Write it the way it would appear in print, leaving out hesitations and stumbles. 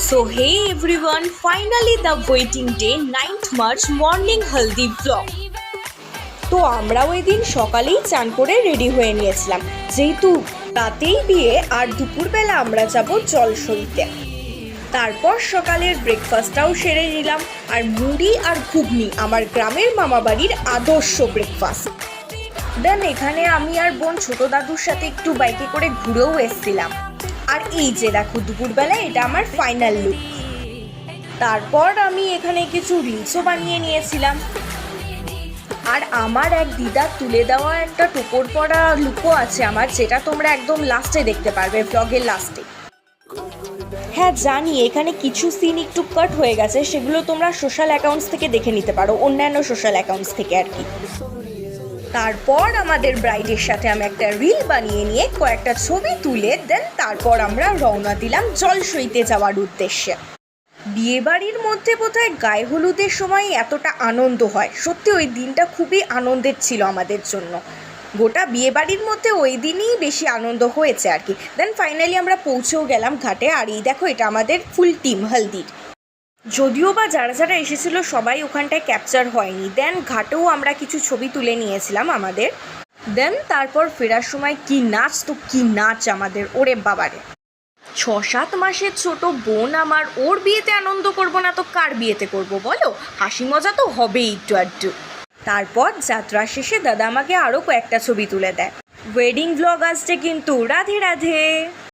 So hey everyone, finally the waiting day, 9th March morning haldi vlog. তো আমরা ওই দিন সকালেই চান করে রেডি হয়ে নিয়েছিলাম, যেহেতু রাতেই বিয়ে আর দুপুরবেলা আমরা যাব জলসইতে। তারপর সকালের ব্রেকফাস্টটাও সেরে নিলাম, আর মুড়ি আর ঘুগনি আমার গ্রামের মামাবাড়ির আদর্শ ব্রেকফাস্ট। দেন এখানে আমি আর বোন ছোট দাদুর সাথে একটু বাইকে করে ঘুরেও এসেছিলাম। আর এই যে দেখো দুপুরবেলা এটা আমার ফাইনাল লুক। তারপর আমি এখানে কিছু রিলসও বানিয়ে নিয়েছিলাম। আর আমার এক দিদা তুলে দেওয়া একটা টোপর পরা লুকও আছে আমার, যেটা তোমরা একদম লাস্টে দেখতে পারবে, ভ্লগের লাস্টে। হ্যাঁ জানি এখানে কিছু সিন একটু কাট হয়ে গেছে, সেগুলো তোমরা সোশ্যাল অ্যাকাউন্টস থেকে দেখে নিতে পারো, অন্যান্য সোশ্যাল অ্যাকাউন্টস থেকে আর কি। তারপর আমাদের ব্রাইডের সাথে আমি একটা রিল বানিয়ে নিয়ে কয়েকটা ছবি তুলে দেন তারপর আমরা রওনা দিলাম জলসইতে যাওয়ার উদ্দেশ্যে। বিয়েবাড়ির মধ্যে বোধহয় গায়ে হলুদের সময় এতটা আনন্দ হয়, সত্যি ওই দিনটা খুবই আনন্দের ছিল আমাদের জন্য। গোটা বিয়েবাড়ির মধ্যে ওই দিনই বেশি আনন্দ হয়েছে আর কি। দেন ফাইনালি আমরা পৌঁছেও গেলাম ঘাটে, আর এই দেখো এটা আমাদের ফুল টিম হলদির। যদিও বা যারা যারা এসেছিলো সবাই ওখানটায় ক্যাপচার হয়নি। দেন ঘাটেও আমরা কিছু ছবি তুলে নিয়েছিলাম আমাদের। দেন তারপর ফেরার সময় কি নাচ তো কি নাচ আমাদের, ওরে বাবারে। 6-7 মাসের ছোট বোন আমার, ওর বিয়েতে আনন্দ করব না তো কার বিয়েতে করব বলো? হাসি মজা তো হবেই একটু আধটু। তারপর যাত্রা শেষে দাদা আমাকে আরও কয়েকটা ছবি তুলে দেয়। ওয়েডিং ব্লগ আসছে কিন্তু, রাধে রাধে।